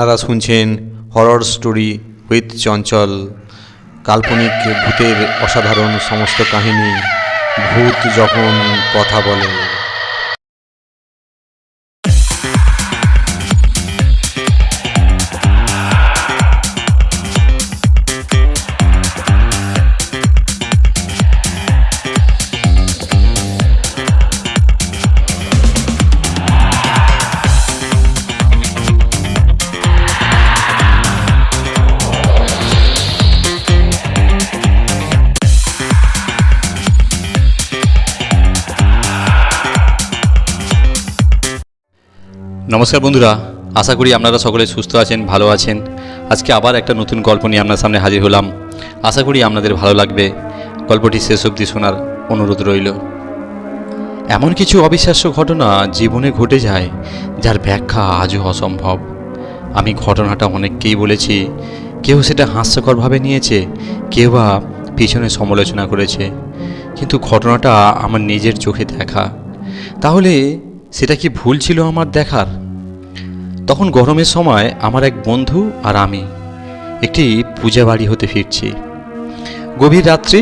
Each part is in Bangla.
আপনারা শুনছেন হরর স্টোরি উইথ চঞ্চল। কাল্পনিক ভূতের অসাধারণ সমস্ত কাহিনী। ভূত যখন কথা বলে। নমস্কার বন্ধুরা, আশা করি আপনারা সকলে সুস্থ আছেন, ভালো আছেন। আজকে আবার একটা নতুন গল্প নিয়ে আপনার সামনে হাজির হলাম। আশা করি আপনাদের ভালো লাগবে। গল্পটি শেষ অবধি শোনার অনুরোধ রইল। এমন কিছু অবিশ্বাস্য ঘটনা জীবনে ঘটে যায় যার ব্যাখ্যা আজও অসম্ভব। আমি ঘটনাটা অনেককেই বলেছি, কেউ সেটা হাস্যকরভাবে নিয়েছে, কেউ বা পিছনে সমালোচনা করেছে, কিন্তু ঘটনাটা আমার নিজের চোখে দেখা। তাহলে সেটা কি ভুল ছিল আমার দেখার? তখন গরমের সময় আমার এক বন্ধু আর আমি একটি পূজা বাড়ি হতে ফিরছি। গভীর রাত্রি,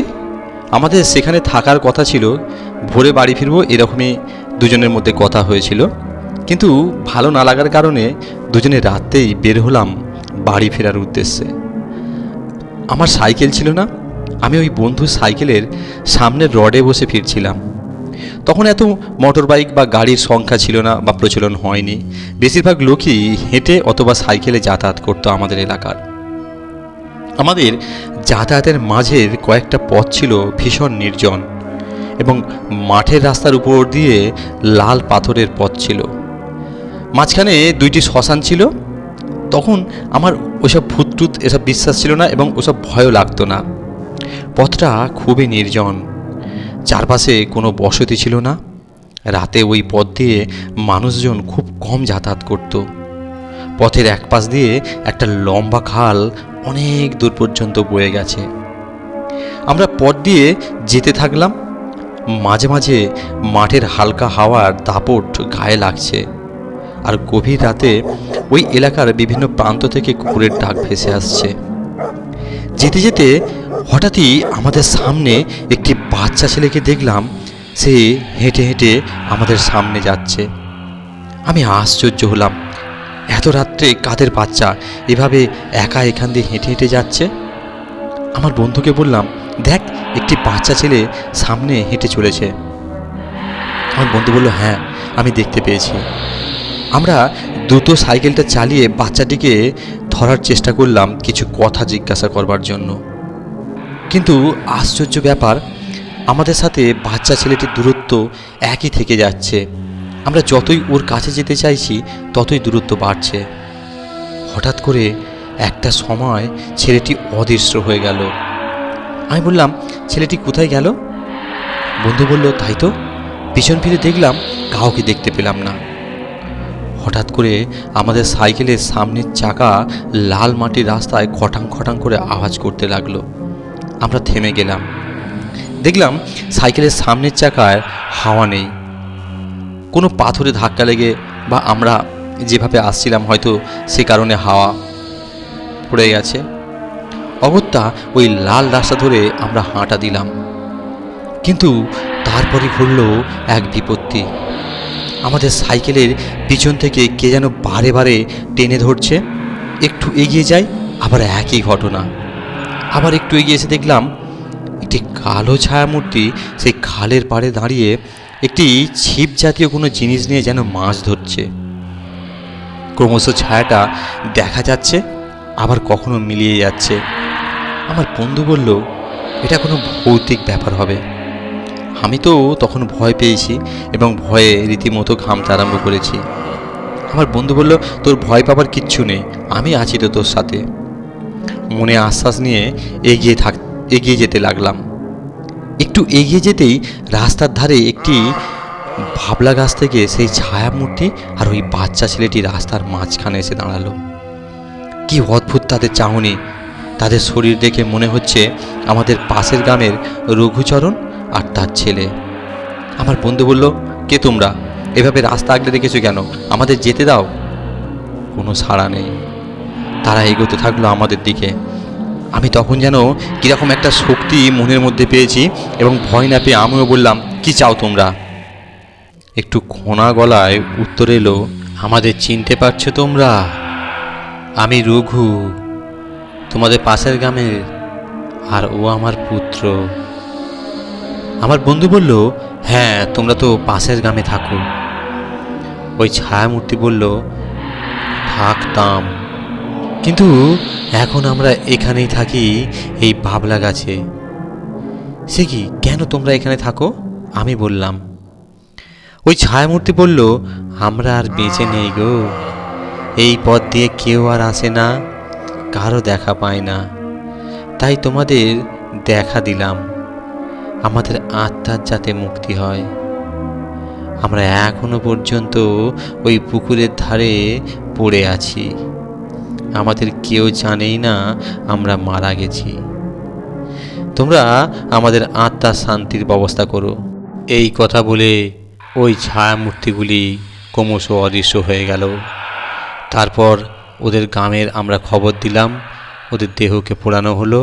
আমাদের সেখানে থাকার কথা ছিল। ভোরে বাড়ি ফিরবো এরকমই দুজনের মধ্যে কথা হয়েছিল, কিন্তু ভালো না লাগার কারণে দুজনে রাতেই বের হলাম বাড়ি ফেরার উদ্দেশ্যে। আমার সাইকেল ছিল না, আমি ওই বন্ধুর সাইকেলের সামনের রডে বসে ফিরছিলাম। তখন এত মোটর বাইক বা গাড়ির সংখ্যা ছিল না বা প্রচলন হয়নি। বেশিরভাগ লোকই হেঁটে অথবা সাইকেলে যাতায়াত করতো আমাদের এলাকার। আমাদের যাতায়াতের মাঝের কয়েকটা পথ ছিল ভীষণ নির্জন, এবং মাঠের রাস্তার উপর দিয়ে লাল পাথরের পথ ছিল। মাঝখানে দুইটি শ্মশান ছিল। তখন আমার ওসব ভূতটুত এসব বিশ্বাস ছিল না, এবং ওসব ভয়ও লাগতো না। পথটা খুবই নির্জন, চারপাশে কোনো বসতি ছিল না। রাতে ওই পথ দিয়ে মানুষজন খুব কম যাতায়াত করত। পথের এক পাশ দিয়ে একটা লম্বা খাল অনেক দূর পর্যন্ত বয়ে গেছে। আমরা পথ দিয়ে যেতে থাকলাম। মাঝে মাঝে মাঠের হালকা হাওয়ার দাপট গায়ে লাগছে, আর গভীর রাতে ওই এলাকার বিভিন্ন প্রান্ত থেকে কুকুরের ডাক ভেসে আসছে। যেতে যেতে হঠাৎই আমাদের সামনে একটি বাচ্চা ছেলেকে দেখলাম। সে হেঁটে হেঁটে আমাদের সামনে যাচ্ছে। আমি আশ্চর্য হলাম, এত রাত্রে কাদের বাচ্চা এভাবে একা এখান দিয়ে হেঁটে হেঁটে যাচ্ছে? আমার বন্ধুকে বললাম, দেখ, একটি বাচ্চা ছেলে সামনে হেঁটে চলেছে। আমার বন্ধু বলল, হ্যাঁ, আমি দেখতে পেয়েছি। আমরা দ্রুত সাইকেলটা চালিয়ে বাচ্চাটিকে ধরার চেষ্টা করলাম কিছু কথা জিজ্ঞাসা করবার জন্য। কিন্তু আশ্চর্য ব্যাপার, আমাদের সাথে বাচ্চা ছেলেটির দূরত্ব একই থেকে যাচ্ছে। আমরা যতই ওর কাছে যেতে চাইছি ততই দূরত্ব বাড়ছে। হঠাৎ করে একটা সময় ছেলেটি অদৃশ্য হয়ে গেল। আমি বললাম, ছেলেটি কোথায় গেল? বন্ধু বলল, তাই তো, পিছন ফিরে দেখলাম কাউকে দেখতে পেলাম না। হঠাৎ করে আমাদের সাইকেলের সামনের চাকা লাল মাটির রাস্তায় খটাং খটাং করে আওয়াজ করতে লাগলো। আমরা থেমে গেলাম। দেখলাম সাইকেলের সামনের চাকায় হাওয়া নেই। কোনো পাথরে ধাক্কা লেগে বা আমরা যেভাবে আসছিলাম হয়তো সে কারণে হাওয়া পড়ে গেছে। অগত্যা ওই লাল রাস্তা ধরে আমরা হাঁটা দিলাম। কিন্তু তারপরই ঘটল এক বিপত্তি। আমাদের সাইকেলের পিছন থেকে কে যেন বারে বারে টেনে ধরছে। একটু এগিয়ে যাই, আবার একই ঘটনা। আবার একটু এগিয়ে এসে দেখলাম একটি কালো ছায়ামূর্তি সেই খালের পাড়ে দাঁড়িয়ে একটি ছিপ জাতীয় কোনো জিনিস নিয়ে যেন মাছ ধরছে। ক্রমশ ছায়াটা দেখা যাচ্ছে, আবার কখনো মিলিয়ে যাচ্ছে। আমার বন্ধু বলল, এটা কোনো ভৌতিক ব্যাপার হবে। আমি তো তখন ভয় পেয়েছি এবং ভয়ে রীতিমতো ঘামতে আরম্ভ করেছি। আমার বন্ধু বলল, তোর ভয় পাবার কিচ্ছু নেই, আমি আছি তো তোর সাথে। মনে আশ্বাস নিয়ে এগিয়ে যেতে লাগলাম। একটু এগিয়ে যেতেই রাস্তার ধারে একটি ভাবলা গাছ থেকে সেই ছায়ামূর্তি আর ওই বাচ্চা ছেলেটি রাস্তার মাঝখানে এসে দাঁড়ালো। কি অদ্ভুত তাদের চাহনি! তাদের শরীর দেখে মনে হচ্ছে আমাদের পাশের গ্রামের রঘুচরণ আর তার ছেলে। আমার বন্ধু বলল, কে তোমরা? এভাবে রাস্তা আগলে রেখেছো কেন? আমাদের যেতে দাও। কোনো সাড়া নেই। তারা এগোতে থাকলো আমাদের দিকে। আমি তখন যেন কীরকম একটা শক্তি মনের মধ্যে পেয়েছি এবং ভয় না পেয়ে আমিও বললাম, কি চাও তোমরা? একটু খোনা গলায় উত্তর এলো, আমাদের চিনতে পারছো তোমরা? আমি রঘু, তোমাদের পাশের গ্রামের, আর ও আমার পুত্র। আমার বন্ধু বলল, হ্যাঁ তোমরা তো পাশের গ্রামে থাকো। ওই ছায়ামূর্তি বলল, থাকতাম, কিন্তু এখন আমরা এখানেই থাকি, এই বাবলা গাছে। সে কি, কেন তোমরা এখানে থাকো? আমি বললাম। ওই ছায়ামূর্তি বলল, আমরা আর বেঁচে নেই গো, এই পথ দিয়ে কেউ আর আসে না, কারো দেখা পায় না, তাই তোমাদের দেখা দিলাম, আমাদের আত্মার যাতে মুক্তি হয়। আমরা এখনো পর্যন্ত ওই পুকুরের ধারে পড়ে আছি, আমাদের কেউ জানেই না আমরা মারা গেছি। তোমরা আমাদের আত্মার শান্তির ব্যবস্থা করো। এই কথা বলে ওই ছায়ামূর্তিগুলি ক্রমশ অদৃশ্য হয়ে গেল। তারপর ওদের গ্রামের আমরা খবর দিলাম, ওদের দেহকে পোড়ানো হলো।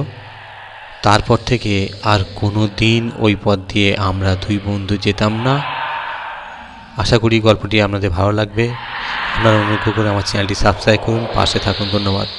তারপর থেকে আর কোনো দিন ওই পথ দিয়ে আমরা দুই বন্ধু যেতাম না। আশা করি গল্পটি আপনাদের ভালো লাগবে। আপনারা অনুগ্রহ করে আমার চ্যানেলটি সাবস্ক্রাইব করুন, পাশে থাকুন। ধন্যবাদ।